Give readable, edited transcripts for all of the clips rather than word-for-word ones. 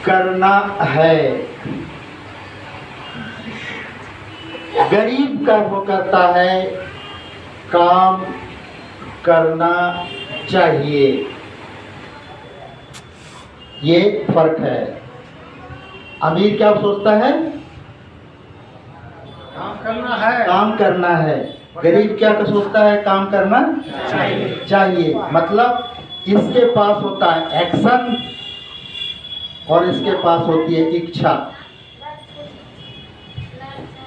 करना है। गरीब का वो करता है काम करना चाहिए। ये फर्क है। अमीर क्या सोचता है? काम करना है। काम करना है। गरीब क्या सोचता है? काम करना चाहिए। मतलब इसके पास होता है एक्शन और इसके पास होती है इच्छा।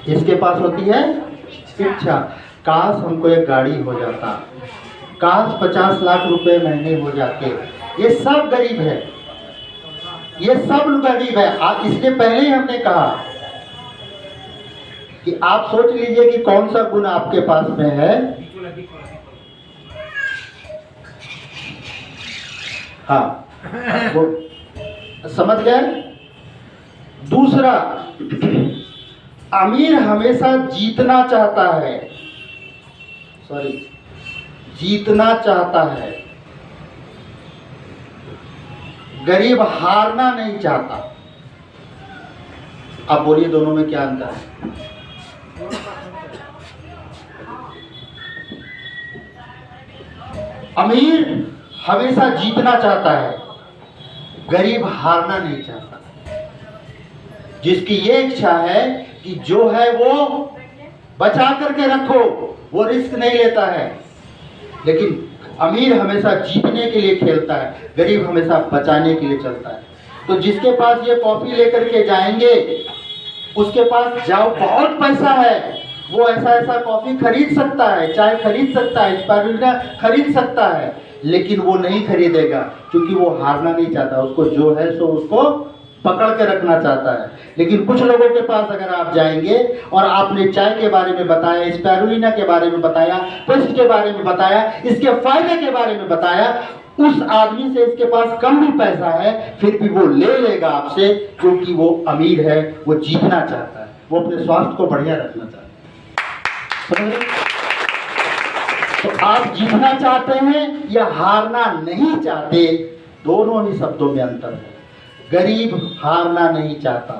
इसके पास होती है इच्छा। काश हमको एक गाड़ी हो जाता, काश 50 लाख रुपए महीने हो जाते। ये सब गरीब है, ये सब गरीब है। इसलिए पहले ही हमने कहा कि आप सोच लीजिए कि कौन सा गुण आपके पास में है। हाँ, वो समझ गए। दूसरा, अमीर हमेशा जीतना चाहता है, जीतना चाहता है। गरीब हारना नहीं चाहता। अब बोलिए दोनों में क्या अंतर है? अमीर हमेशा जीतना चाहता है, गरीब हारना नहीं चाहता। जिसकी ये इच्छा है कि जो है वो बचा करके रखो, वो रिस्क नहीं लेता है। लेकिन अमीर हमेशा जीतने के लिए खेलता है, गरीब हमेशा बचाने के लिए चलता है। तो जिसके पास ये कॉफी लेकर के जाएंगे, उसके पास जाओ बहुत पैसा है, वो ऐसा कॉफी खरीद सकता है, चाय खरीद सकता है, स्पाइरुलिना खरीद सकता है, लेकिन वो नहीं खरीदेगा क्योंकि वो हारना नहीं चाहता। उसको जो है सो उसको पकड़ के रखना चाहता है। लेकिन कुछ लोगों के पास अगर आप जाएंगे और आपने चाय के बारे में बताया, स्पाइरुलिना के बारे में बताया, पेस्ट के बारे में बताया, इसके फायदे के बारे में बताया, उस आदमी से इसके पास कम भी पैसा है फिर भी वो ले लेगा आपसे, क्योंकि वो अमीर है, वो जीतना चाहता है, वो अपने स्वास्थ्य को बढ़िया रखना चाहता है। तो आप जीतना चाहते हैं या हारना नहीं चाहते, दोनों ही शब्दों में अंतर है। गरीब हारना नहीं चाहता,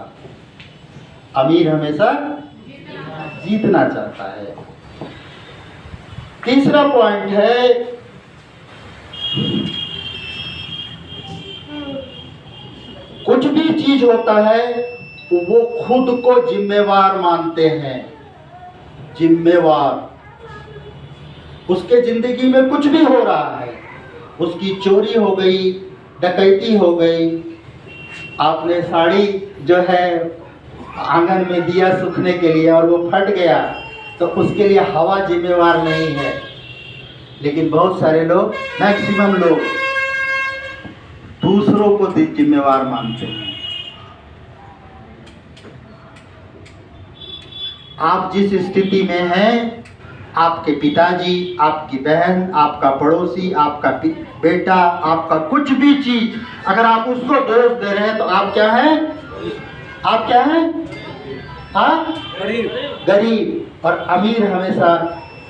अमीर हमेशा जीतना चाहता है। तीसरा पॉइंट है, कुछ भी चीज होता है वो खुद को जिम्मेवार मानते हैं। जिम्मेवार, उसके जिंदगी में कुछ भी हो रहा है, उसकी चोरी हो गई, डकैती हो गई, आपने साड़ी जो है आंगन में दिया सूखने के लिए और वो फट गया, तो उसके लिए हवा जिम्मेवार नहीं है। लेकिन बहुत सारे लोग, मैक्सिमम लोग दूसरों को जिम्मेवार मानते हैं। आप जिस स्थिति में हैं, आपके पिताजी, आपकी बहन, आपका पड़ोसी, आपका बेटा, आपका कुछ भी चीज, अगर आप उसको दोष दे रहे हैं तो आप क्या हैं? आप क्या हैं? हाँ, गरीब। और अमीर हमेशा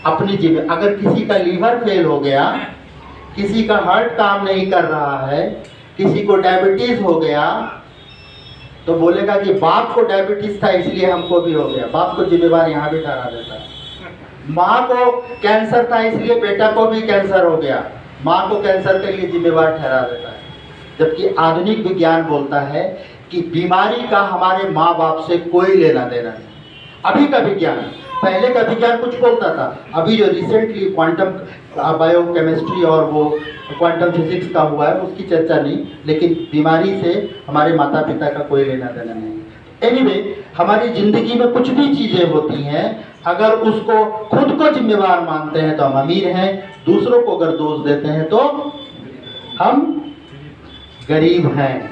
अपनी जीवन, अगर किसी का लीवर फेल हो गया, किसी का हार्ट काम नहीं कर रहा है, किसी को डायबिटीज हो गया, तो बोलेगा कि बाप को डायबिटीज था इसलिए हमको भी हो गया। बाप को जिम्मेवार यहाँ भी ठहरा देता है। माँ को कैंसर था इसलिए बेटा को भी कैंसर हो गया, माँ को कैंसर के लिए जिम्मेवार ठहरा देता है। जबकि आधुनिक विज्ञान बोलता है कि बीमारी का हमारे माँ बाप से कोई लेना देना नहीं। अभी का विज्ञान, पहले का विज्ञान कुछ बोलता था, अभी जो रिसेंटली क्वांटम बायोकेमिस्ट्री और वो क्वांटम फिजिक्स का हुआ है उसकी चर्चा नहीं, लेकिन बीमारी से हमारे माता पिता का कोई लेना देना नहीं। एनीवे, हमारी जिंदगी में कुछ भी चीजें होती हैं, अगर उसको खुद को जिम्मेवार मानते हैं तो हम अमीर हैं, दूसरों को अगर दोष देते हैं तो हम गरीब हैं।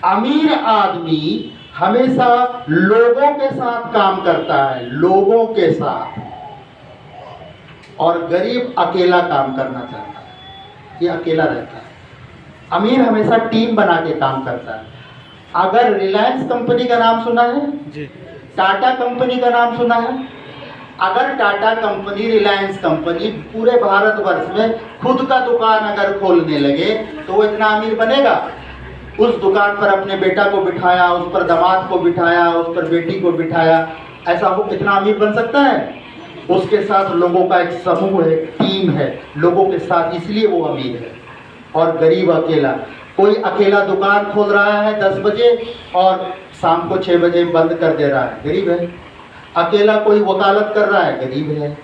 अमीर आदमी हमेशा लोगों के साथ काम करता है, लोगों के साथ, और गरीब अकेला काम करना चाहता है, ये अकेला रहता है। अमीर हमेशा टीम बना के काम करता है। अगर रिलायंस कंपनी का नाम सुना है जी, टाटा कंपनी का नाम सुना है? अगर टाटा कंपनी, रिलायंस कंपनी पूरे भारतवर्ष में खुद का दुकान अगर खोलने लगे तो वो इतना अमीर बनेगा? उस दुकान पर अपने बेटा को बिठाया, उस पर दामाद को बिठाया, उस पर बेटी को बिठाया, ऐसा वो कितना अमीर बन सकता है? उसके साथ लोगों का एक समूह है, टीम है लोगों के साथ, इसलिए वो अमीर है। और गरीब अकेला, कोई अकेला दुकान खोल रहा है 10 बजे और शाम को 6 बजे बंद कर दे रहा है, गरीब है। अकेला कोई वकालत कर रहा है, गरीब है।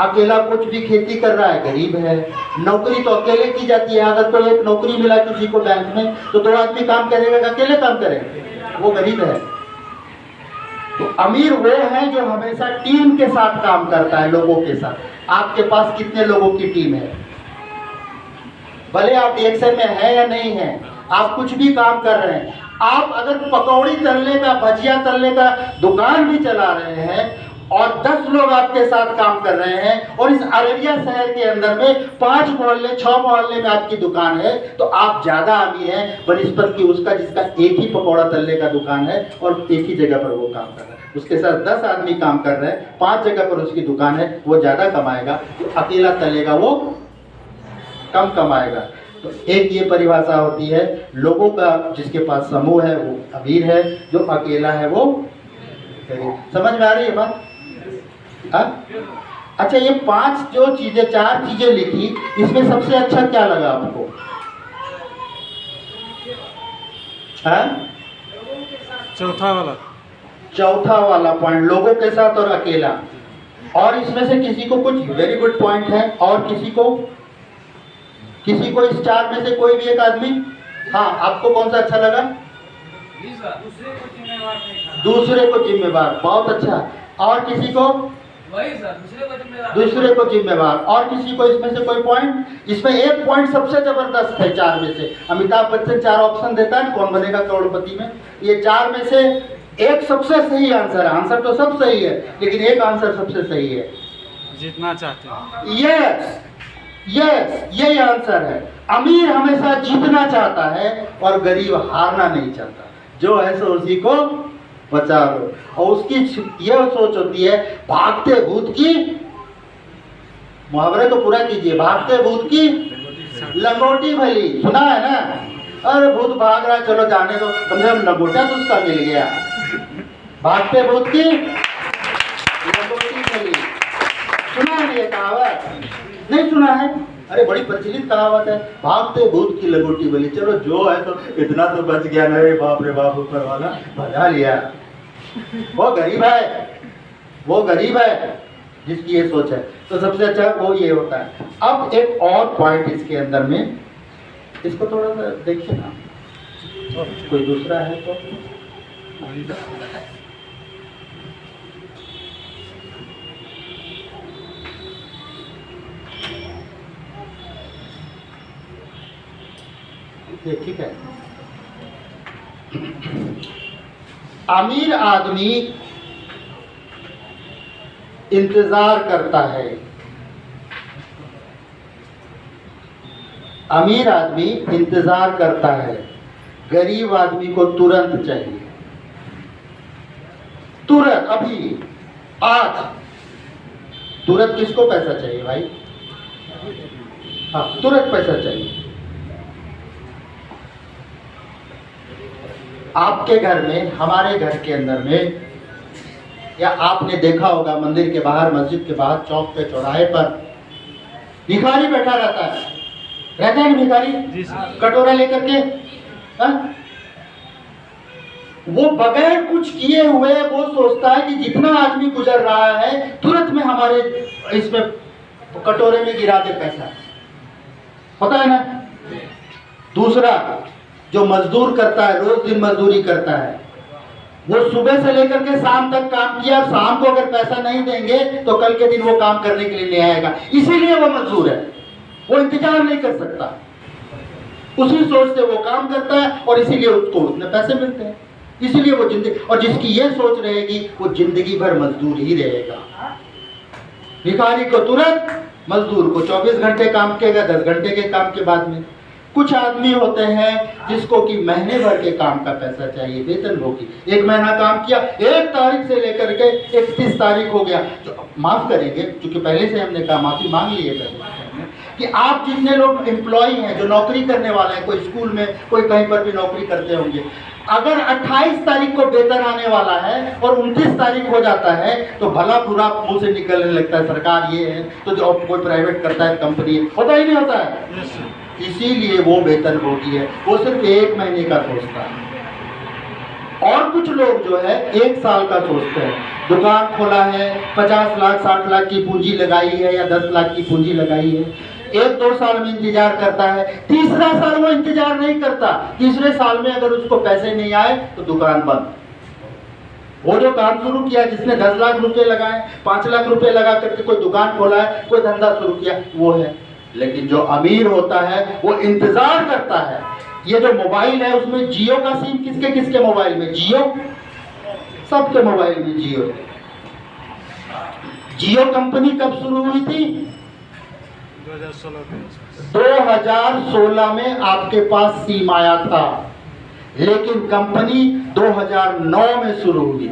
अकेला कुछ भी खेती कर रहा है, गरीब है। नौकरी तो अकेले की जाती है। अगर कोई एक नौकरी मिला किसी को बैंक में तो 2 आदमी काम करेगा, अकेले काम करेंगे, वो गरीब है। तो अमीर वो है जो हमेशा टीम के साथ काम करता है, लोगों के साथ। आपके पास कितने लोगों की टीम है? भले आप एक्शन में है या नहीं है, आप कुछ भी काम कर रहे हैं, आप अगर पकौड़ी तलने का, भजिया तलने का दुकान भी चला रहे हैं और 10 लोग आपके साथ काम कर रहे हैं और इस अररिया शहर के अंदर में 5 मोहल्ले 6 मोहल्ले में आपकी दुकान है, तो आप ज्यादा अमीर हैं बनिस्बत की उसका जिसका एक ही पकौड़ा तलने का दुकान है और एक ही जगह पर वो काम कर रहा है। उसके साथ 10 आदमी काम कर रहे हैं, 5 जगह पर उसकी दुकान है, वो ज्यादा कमाएगा। जो अकेला तलेगा वो कम कमाएगा। तो एक ये परिभाषा होती है लोगों का, जिसके पास समूह है वो अमीर है, जो अकेला है वो गरीब। समझ में आ रही है बात? अच्छा, ये 5 जो चीजें, 4 चीजें लिखी, इसमें सबसे अच्छा क्या लगा आपको? चौथा वाला पॉइंट, लोगों के साथ और अकेला। और इसमें से किसी को कुछ वेरी गुड पॉइंट है? और किसी को इस 4 में से कोई भी एक आदमी? हाँ, आपको कौन सा अच्छा लगा? दूसरे को जिम्मेवार, बहुत अच्छा। और किसी को? दूसरे को जिम्मेवार। और किसी को इसमें से कोई पॉइंट? इसमें एक पॉइंट सबसे जबरदस्त है 4 में से। अमिताभ बच्चन 4 ऑप्शन देता है, कौन बनेगा करोड़पति में। ये 4 में से एक सबसे सही आंसर है। आंसर तो सब सही है, लेकिन एक आंसर सबसे सही है, जीतना चाहते हैं। यस, यही आंसर है। अमीर हमेशा जीतना चाहता है और गरीब हारना नहीं चाहता। जो है सो उसी को बचा लो। और उसकी यह सोच होती है, भागते भूत की, मुहावरे को पूरा कीजिए, भागते भूत की लंगोटी भली। सुना है ना? अरे भूत भाग रहा, चलो जाने दो, कम से कम लंगोटा तो उसका मिल गया। भागते भूत की लंगोटी भली, सुना है ये कहावत? नहीं सुना है? अरे बड़ी प्रचलित कहावत है, भागते भूत की लंगोटी भली। चलो जो है तो इतना तो बच गया ना, रे बाप ऊपर वाला भगा लिया। वो गरीब है जिसकी ये सोच है। तो सबसे अच्छा वो ये होता है। अब एक और पॉइंट इसके अंदर में, इसको थोड़ा सा देखिए ना, कोई दूसरा है तो। ठीक है। अमीर आदमी इंतजार करता है, अमीर आदमी इंतजार करता है, गरीब आदमी को तुरंत चाहिए, तुरंत, अभी, आज। तुरंत किसको पैसा चाहिए भाई? हाँ, तुरंत पैसा चाहिए। आपके घर में, हमारे घर के अंदर में, या आपने देखा होगा मंदिर के बाहर, मस्जिद के बाहर, चौक पे, चौराहे पर भिखारी बैठा रहता है ना भिखारी? कटोरा लेकर के। वो बगैर कुछ किए हुए वो सोचता है कि जितना आदमी गुजर रहा है तुरंत में हमारे इसमें कटोरे में गिरा दे पैसा, पता है ना? दूसरा, जो मजदूर करता है, रोज दिन मजदूरी करता है, वो सुबह से लेकर के शाम तक काम किया, शाम को अगर पैसा नहीं देंगे तो कल के दिन वो काम करने के लिए नहीं आएगा। इसीलिए वो मजदूर है, वो इंतजार नहीं कर सकता, उसी सोच से वो काम करता है और इसीलिए उसको उतने पैसे मिलते हैं। इसीलिए वो जिंदगी, और जिसकी ये सोच रहेगी वो जिंदगी भर मजदूर ही रहेगा। भिखारी को तुरंत, मजदूर को 24 घंटे काम किएगा, 10 घंटे के काम के बाद में। कुछ आदमी होते हैं जिसको कि महीने भर के काम का पैसा चाहिए, वेतन भोगी। 1 महीना काम किया, 1 तारीख से लेकर के 31 तारीख हो गया, तो माफ करेंगे, क्योंकि पहले से हमने कहा, माफी मांग ली है पहले। कि आप जितने लोग एम्प्लॉई हैं, जो नौकरी करने वाले हैं, कोई स्कूल में, कोई कहीं पर भी नौकरी करते होंगे, अगर 28 तारीख को वेतन आने वाला है और 29 तारीख हो जाता है तो भला बुरा मुंह से निकलने लगता है, सरकार ये है तो जो कोई प्राइवेट करता है, कंपनी होता ही नहीं होता है। इसीलिए वो वेतन भोगी है, वो सिर्फ 1 महीने का सोचता है। और कुछ लोग जो है 1 साल का सोचते हैं। दुकान खोला है, 50 लाख 60 लाख की पूंजी लगाई है या 10 लाख की पूंजी लगाई है, 1-2 साल में इंतजार करता है, तीसरा साल वो इंतजार नहीं करता, तीसरे साल में अगर उसको पैसे नहीं आए तो दुकान बंद। वो जो काम शुरू किया, जिसने 10 लाख रुपए लगाए, 5 लाख रुपए लगा करके कोई दुकान खोला है, कोई धंधा शुरू किया, वो है। लेकिन जो अमीर होता है वो इंतजार करता है। ये जो मोबाइल है उसमें जियो का सिम किसके किसके मोबाइल में? जियो, सबके मोबाइल में जियो। जियो कंपनी कब शुरू हुई थी? 2016 में आपके पास सिम आया था, लेकिन कंपनी 2009 में शुरू हुई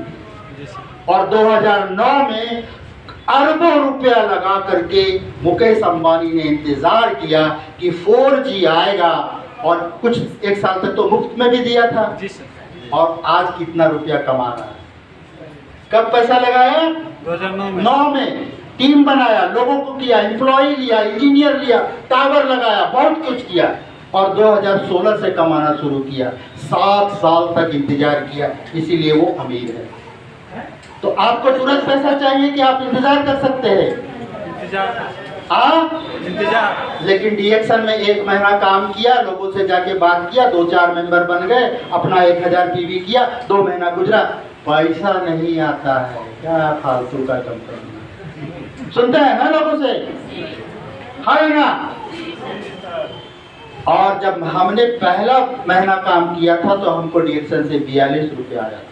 और 2009 में अरबों रुपया लगा करके मुकेश अंबानी ने इंतजार किया कि 4G आएगा और कुछ 1 साल तक तो मुफ्त में भी दिया था। और आज कितना रुपया कमा रहा है? कब पैसा लगाया? 2009 में। टीम बनाया, लोगों को किया, एम्प्लॉय लिया, इंजीनियर लिया, टावर लगाया, बहुत कुछ किया और 2016 से कमाना शुरू किया। 7 साल तक इंतजार किया, इसीलिए वो अमीर है। तो आपको तुरंत पैसा चाहिए कि आप इंतजार कर सकते हैं? इंतजार। लेकिन डीएक्शन में 1 महीना काम किया, लोगों से जाके बात किया, 2-4 मेंबर बन गए, अपना 1000 पीवी किया, 2 महीना गुजरा, पैसा नहीं आता है। क्या फालतू का कंपनी। सुनते हैं ना लोगों से, है ना? और जब हमने पहला महीना काम किया था तो हमको डीएक्शन से 42 रुपये आया था,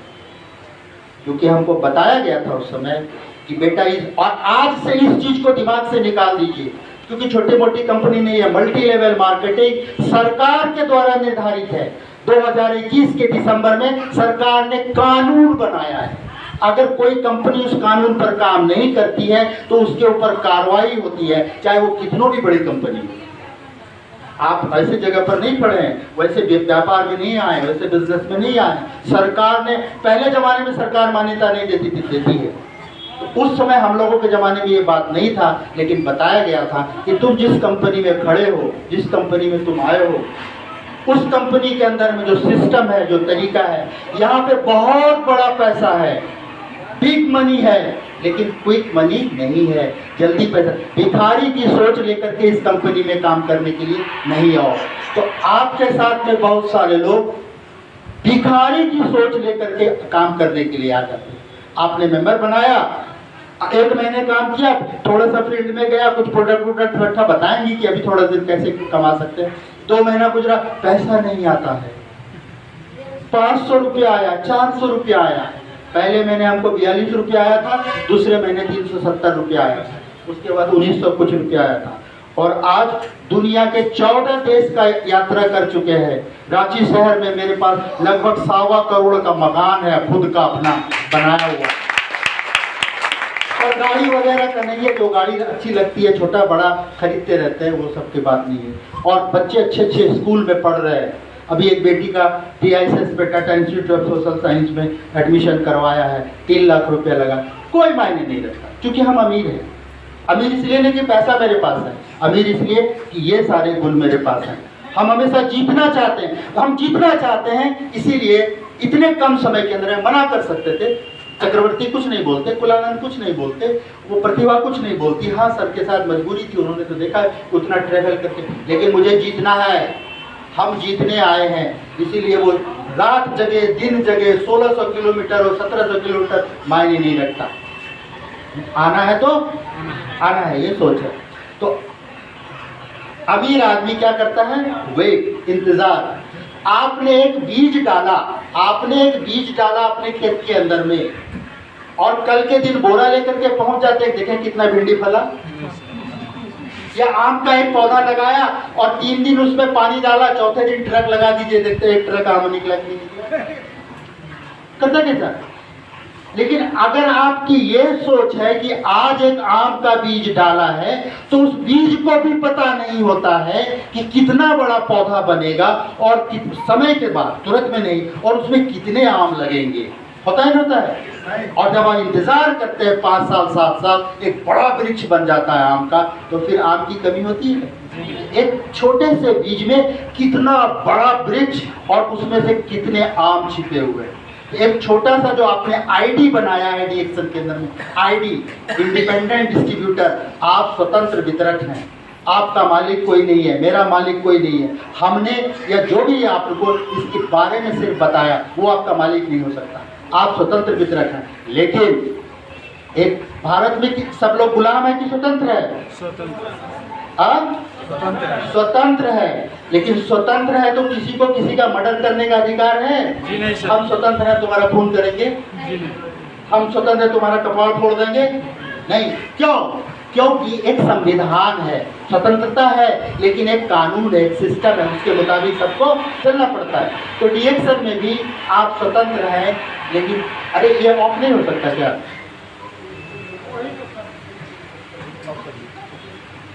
क्योंकि हमको बताया गया था उस समय कि बेटा और आज से इस चीज को दिमाग से निकाल दीजिए, क्योंकि छोटी मोटी कंपनी नहीं है, मल्टी लेवल मार्केटिंग सरकार के द्वारा निर्धारित है। 2021 के दिसंबर में सरकार ने कानून बनाया है, अगर कोई कंपनी उस कानून पर काम नहीं करती है तो उसके ऊपर कार्रवाई होती है, चाहे वो कितनों भी बड़ी कंपनी हो। आप ऐसे जगह पर नहीं पढ़े हैं, वैसे व्यापार में नहीं आए, वैसे बिजनेस में नहीं आए। सरकार ने, पहले जमाने में सरकार मान्यता नहीं देती है, तो उस समय हम लोगों के जमाने में ये बात नहीं था, लेकिन बताया गया था कि तुम जिस कंपनी में खड़े हो, जिस कंपनी में तुम आए हो, उस कंपनी के अंदर में जो सिस्टम है, जो तरीका है, यहाँ पे बहुत बड़ा पैसा है, बिग मनी है, लेकिन क्विक मनी नहीं है, जल्दी पैसा। भिखारी की सोच लेकर के इस कंपनी में काम करने के लिए नहीं आओ। तो आपके साथ में बहुत सारे लोग भिखारी की सोच लेकर के काम करने के लिए आ जाते हैं। आपने मेंबर बनाया, 1 महीने काम किया, थोड़ा सा फील्ड में गया, कुछ प्रोडक्ट इकट्ठा बताएंगे कि अभी थोड़ा दिन कैसे कमा सकते हैं। 2 महीना गुजरा, पैसा नहीं आता है, 500 रुपया आया, 400 रुपया आया। पहले महीने हमको 42 रुपया आया था, दूसरे महीने 370 रुपया आया था, उसके बाद 1900 कुछ रुपया आया था। और आज दुनिया के 14 देश का यात्रा कर चुके हैं। रांची शहर में मेरे पास लगभग 1.25 करोड़ का मकान है, खुद का अपना बनाया हुआ। और गाड़ी वगैरह का नहीं है, जो गाड़ी अच्छी लगती है छोटा बड़ा खरीदते रहते हैं, वो सब की बात नहीं है। और बच्चे अच्छे अच्छे स्कूल में पढ़ रहे हैं। अभी एक बेटी का TISS पे Tata institute of social science में एडमिशन करवाया है, 3 लाख रुपया लगा। कोई मायने नहीं रखता, क्योंकि हम अमीर हैं। अमीर इसलिए नहीं कि पैसा मेरे पास है, अमीर इसलिए कि ये सारे गुण मेरे पास हैं। हम हमेशा जीतना चाहते हैं, हम जीतना चाहते हैं, इसीलिए इतने कम समय के अंदर मना कर सकते थे। चक्रवर्ती कुछ नहीं बोलते, कुलानंद कुछ नहीं बोलते, वो प्रतिभा कुछ नहीं बोलती। हाँ, सर के साथ मजबूरी थी, उन्होंने तो देखा उतना ट्रैवल करके, लेकिन मुझे जीतना है, हम जीतने आए हैं। इसीलिए वो रात जगे दिन जगे, 1600 किलोमीटर और 1700 किलोमीटर मायने नहीं रखता। आना है तो आना है, ये सोच है। तो अमीर आदमी क्या करता है? वेट, इंतजार। आपने एक बीज डाला, अपने खेत के अंदर में, और कल के दिन बोरा लेकर के पहुंच जाते हैं, देखें कितना भिंडी फला। या आम का एक पौधा लगाया और 3 दिन उसमें पानी डाला, चौथे दिन ट्रक लगा दीजिए, देखते हैं 1 ट्रक आम निकला कि नहीं निकला। करता कैसा? लेकिन अगर आपकी ये सोच है कि आज एक आम का बीज डाला है तो उस बीज को भी पता नहीं होता है कि कितना बड़ा पौधा बनेगा और समय के बाद, तुरंत में नहीं, और उसमें कितने आम लगेंगे, होता है ना, होता है। और जब आप इंतजार करते हैं 5 साल 7 साल, एक बड़ा वृक्ष बन जाता है आम का, तो फिर आम की कमी होती है। एक छोटे से बीज में कितना बड़ा वृक्ष और उसमें से कितने आम छिपे हुए हैं। एक छोटा सा जो आपने आईडी बनाया है डीएक्सन के अंदर में, आईडी इंडिपेंडेंट डिस्ट्रीब्यूटर, आप स्वतंत्र वितरक हैं, आपका मालिक कोई नहीं है, मेरा मालिक कोई नहीं है, हमने या जो भी आपको इसके बारे में सिर्फ बताया वो आपका मालिक नहीं हो सकता, आप स्वतंत्र वितरक हैं। लेकिन एक भारत में सब लोग गुलाम है कि स्वतंत्र है? स्वतंत्र है। लेकिन स्वतंत्र है तो किसी को किसी का मर्डर करने का अधिकार है? जी नहीं सर। हम स्वतंत्र हैं तुम्हारा खून करेंगे? जी नहीं। हम स्वतंत्र हैं तुम्हारा कपाल फोड़ देंगे? नहीं। क्यों? क्योंकि एक संविधान है, स्वतंत्रता है, लेकिन एक कानून है, एक सिस्टम है, उसके मुताबिक सबको चलना पड़ता है। तो डीएक्सन में भी आप स्वतंत्र हैं, लेकिन अरे ये ऑफ नहीं हो सकता क्या?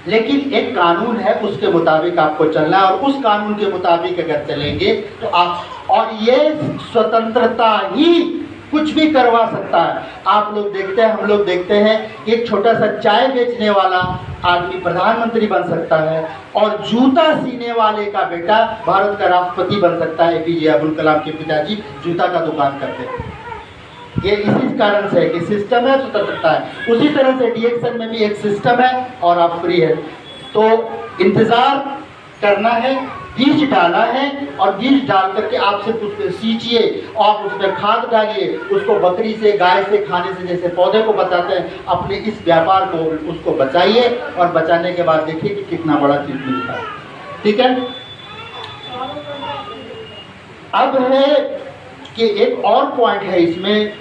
लेकिन एक कानून है, उसके मुताबिक आपको चलना है, और उस कानून के मुताबिक अगर चलेंगे तो आप, और ये स्वतंत्रता ही कुछ भी करवा सकता है। आप लोग देखते हैं, हम लोग देखते हैं, एक छोटा सा चाय बेचने वाला आदमी प्रधानमंत्री बन सकता है, और जूता सीने वाले का बेटा भारत का राष्ट्रपति बन सकता है। एपीजे अब्दुल कलाम के पिताजी जूता का दुकान करते हैं। ये इसी कारण से है कि सिस्टम है, स्वतंत्रता है। उसी तरह से डीएक्सन में भी एक सिस्टम है और आप फ्री है। तो इंतजार करना है, बीज डाला है, और बीज डाल करके आप सिर्फ उसको सींचिए और उसमें खाद डालिए, उसको बकरी से, गाय से खाने से जैसे पौधे को बचाते हैं, अपने इस व्यापार को उसको बचाइए, और बचाने के बाद देखिए कि कितना बड़ा चीज मिलता है। ठीक है। अब है कि एक और पॉइंट है इसमें,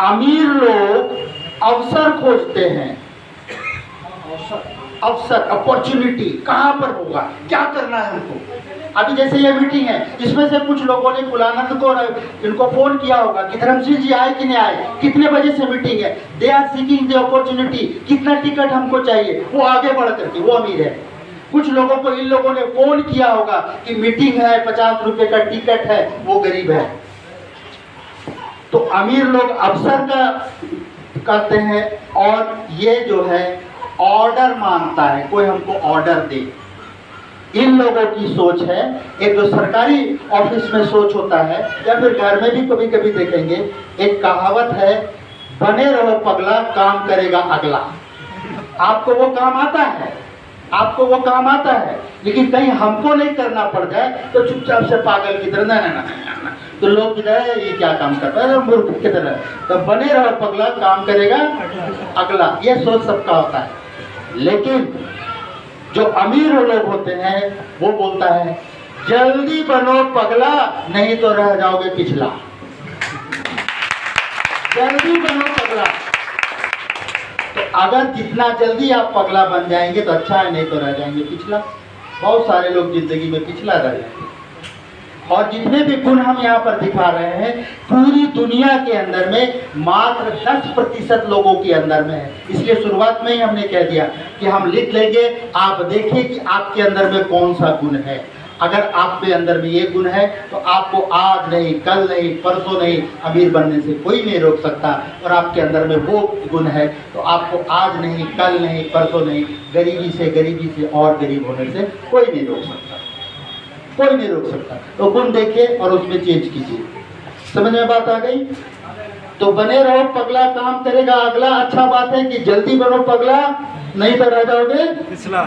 अमीर लोग अवसर खोजते हैं। अवसर, अपॉर्चुनिटी कहाँ पर होगा, क्या करना है हमको। अभी जैसे ये मीटिंग है, इसमें से कुछ लोगों ने कुलानंद को, इनको फोन किया होगा कि धर्मशील जी आए कि नहीं आए, कितने बजे से मीटिंग है, they are seeking the opportunity, कितना टिकट हमको चाहिए, वो आगे बढ़ करके, वो अमीर है। कुछ लोगों को इन लोगों ने फोन किया होगा कि मीटिंग है, 50 रुपए का टिकट है, वो गरीब है। तो अमीर लोग अवसर का करते हैं, और ये जो है ऑर्डर मांगता है, कोई हमको ऑर्डर दे। इन लोगों की सोच है, एक जो सरकारी ऑफिस में सोच होता है, या फिर घर में भी कभी कभी देखेंगे, एक कहावत है, बने रहो पगला, काम करेगा अगला। आपको वो काम आता है, आपको वो काम आता है, लेकिन कहीं हमको नहीं करना पड़ जाए तो चुपचाप से पागल की तरह ना, तो लोग किधर ये क्या काम कर रहा है, मूर्ख की तरह। तो बने रहो पगला, काम करेगा अगला, ये सोच सबका होता है। लेकिन जो अमीर लोग होते हैं वो बोलता है, जल्दी बनो पगला, नहीं तो रह जाओगे पिछला। जल्दी बनो पगला। तो अगर जितना जल्दी आप पगला बन जाएंगे तो अच्छा है, नहीं तो रह जाएंगे पिछला। बहुत सारे लोग जिंदगी में पिछला रह जाएंगे। और जितने भी गुण हम यहाँ पर दिखा रहे हैं, पूरी दुनिया के अंदर में मात्र 10% लोगों के अंदर में है। इसलिए शुरुआत में ही हमने कह दिया कि हम लिख लेंगे, आप देखिए कि आपके अंदर में कौन सा गुण है। अगर आप के अंदर में ये गुण है तो आपको आज नहीं, कल नहीं, परसों नहीं, अमीर बनने से कोई नहीं रोक सकता। और आपके अंदर में वो गुण है तो आपको आज नहीं, कल नहीं, परसों नहीं, गरीबी से और गरीब होने से कोई नहीं रोक सकता, कोई नहीं रोक सकता। तो गुण देखिए और उसमें चेंज कीजिए। समझ में बात आ गई? तो बने रहो पगला, काम करेगा अगला। अच्छा बात है कि जल्दी बनो पगला, नहीं तो रह जाओगे पिछला।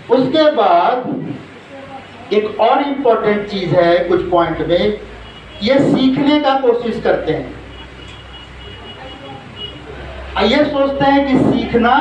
उसके बाद एक और इम्पोर्टेंट चीज है, कुछ पॉइंट में ये सीखने का कोशिश करते हैं। ये सोचते हैं कि सीखना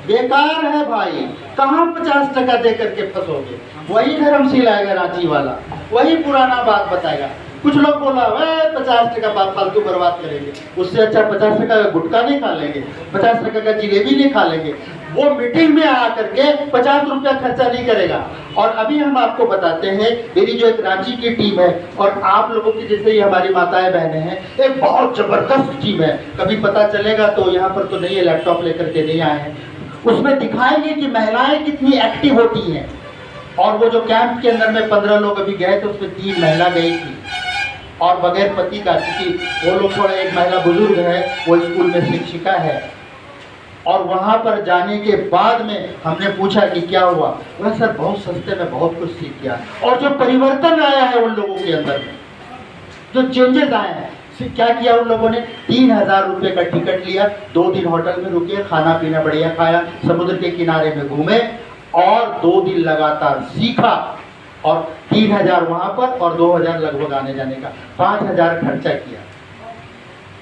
बेकार है भाई, कहाँ 50% दे करके फंसोगे। वही धर्मशील आएगा रांची वाला, वही पुराना बात बताएगा। कुछ लोग बोला वह 50% बात फालतू बर्बाद करेंगे, उससे अच्छा 50% का गुटखा नहीं खा लेंगे, 50% का जिलेबी नहीं खा लेंगे। वो मीटिंग में आ करके 50 रुपया खर्चा नहीं करेगा। और अभी हम आपको बताते हैं, मेरी जो एक रांची की टीम है और आप लोगों की जैसे ही हमारी माताएं बहनें हैं, एक बहुत जबरदस्त टीम है। कभी पता चलेगा तो यहाँ पर तो नहीं है, लैपटॉप लेकर के नहीं आए हैं, उसमें दिखाएंगे कि महिलाएं कितनी एक्टिव होती हैं। और वो जो कैंप के अंदर में 15 लोग अभी गए थे, उसमें 3 महिला गई थी और बगैर पति का, क्योंकि वो लोग थोड़ा, एक महिला बुजुर्ग है, वो स्कूल में शिक्षिका है। और वहाँ पर जाने के बाद में हमने पूछा कि क्या हुआ, वह सर बहुत सस्ते में बहुत कुछ सीख गया। और जो परिवर्तन आया है उन लोगों के अंदर में, जो चेंजेस आए हैं, क्या किया उन लोगों ने, 3000 रुपये का टिकट लिया, 2 दिन होटल में रुके, खाना पीना बढ़िया खाया, समुद्र के किनारे में घूमे और 2 दिन लगातार सीखा। और 3000 वहाँ पर और 2000 लगभग आने जाने का, 5000 खर्चा किया।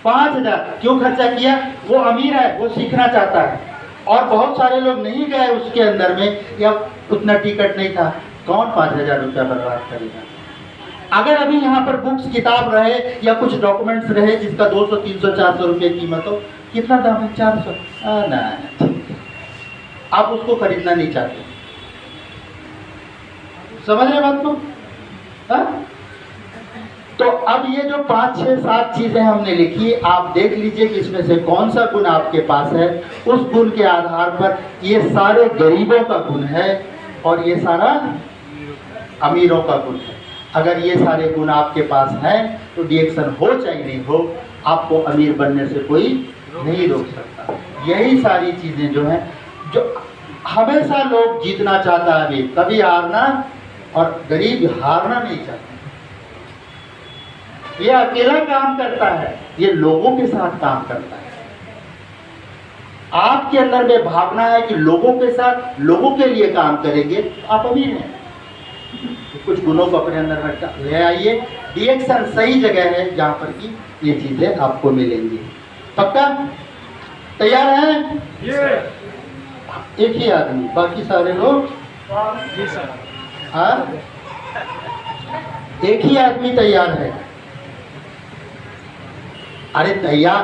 5000 क्यों खर्चा किया? वो अमीर है, वो सीखना चाहता है। और बहुत सारे लोग नहीं गए उसके अंदर में, या उतना टिकट नहीं था। कौन 5000 रुपया बर्बाद करेगा? अगर अभी यहाँ पर बुक्स किताब रहे या कुछ डॉक्यूमेंट्स रहे जिसका 200 300 400 रुपये कीमत हो, कितना दाम है? 400। नहीं, आप उसको खरीदना नहीं चाहते। समझ रहे बात को? हाँ? तो अब ये जो 5 6 7 चीजें हमने लिखी, आप देख लीजिए कि इसमें से कौन सा गुण आपके पास है। उस गुण के आधार पर ये सारे गरीबों का गुण है और ये सारा अमीरों का गुण है। अगर ये सारे गुण आपके पास हैं तो रिएक्शन हो चाहे नहीं हो, आपको अमीर बनने से कोई नहीं रोक सकता। यही सारी चीजें जो हैं, जो हमेशा लोग जीतना चाहता है, अभी कभी हारना, और गरीब हारना नहीं चाहता। ये अकेला काम करता है, ये लोगों के साथ काम करता है। आपके अंदर में भावना है कि लोगों के साथ, लोगों के लिए काम करेंगे, तो आप अमीर हैं। तो कुछ गुणों को अपने अंदर में ले आइए। रिएक्शन सही जगह है जहां पर कि ये चीजें आपको मिलेंगी। पक्का? तैयार हैं? एक ही आदमी, बाकी सारे लोग? हाँ, एक ही आदमी तैयार है। अरे तैयार।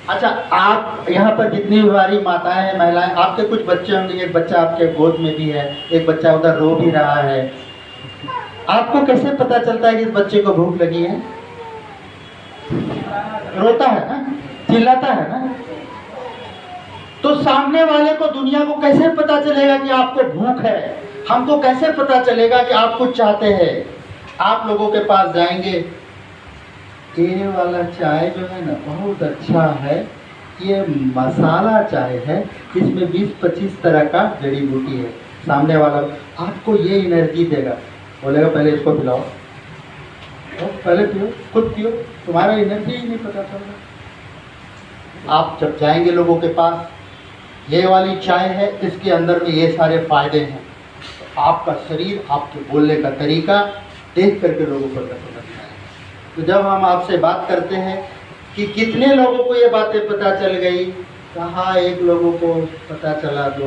अच्छा, आप यहाँ पर जितनी भी हमारी माताएं हैं, महिलाएं, आपके कुछ बच्चे होंगे, एक बच्चा आपके गोद में भी है, एक बच्चा उधर रो भी रहा है। आपको कैसे पता चलता है कि इस बच्चे को भूख लगी है? रोता है ना, चिल्लाता है ना। तो सामने वाले को, दुनिया को कैसे पता चलेगा कि आपको भूख है? हमको कैसे पता चलेगा कि आप कुछ चाहते हैं? आप लोगों के पास जाएंगे, ये वाला चाय जो है ना बहुत अच्छा है, ये मसाला चाय है, इसमें 20-25 तरह का जड़ी बूटी है। सामने वाला आपको ये एनर्जी देगा, बोलेगा पहले इसको पिलाओ, तो पहले पियो, खुद पियो, तुम्हारा एनर्जी ही नहीं पता चल रहा। आप जब जाएंगे लोगों के पास, ये वाली चाय है, इसके अंदर में ये सारे फायदे हैं, तो आपका शरीर, आपके बोलने का तरीका देख करके लोगों को समझना है। तो जब हम आपसे बात करते हैं कि कितने लोगों को ये बातें पता चल गई, कहाँ एक लोगों को पता चला, 2